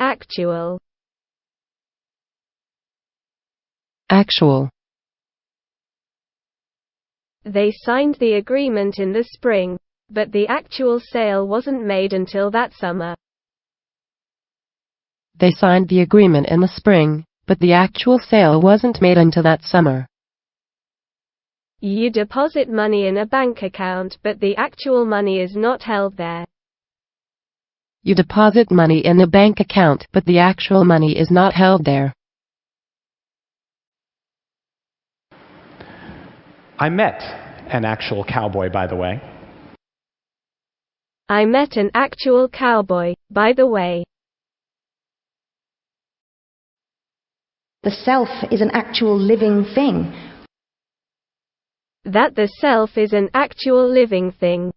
Actual. Actual. They signed the agreement in the spring, but the actual sale wasn't made until that summer. They signed the agreement in the spring, but the actual sale wasn't made until that summer. You deposit money in a bank account, but the actual money is not held there. You deposit money in the bank account, but the actual money is not held there. I met an actual cowboy, by the way. I met an actual cowboy, by the way. The self is an actual living thing. That the self is an actual living thing.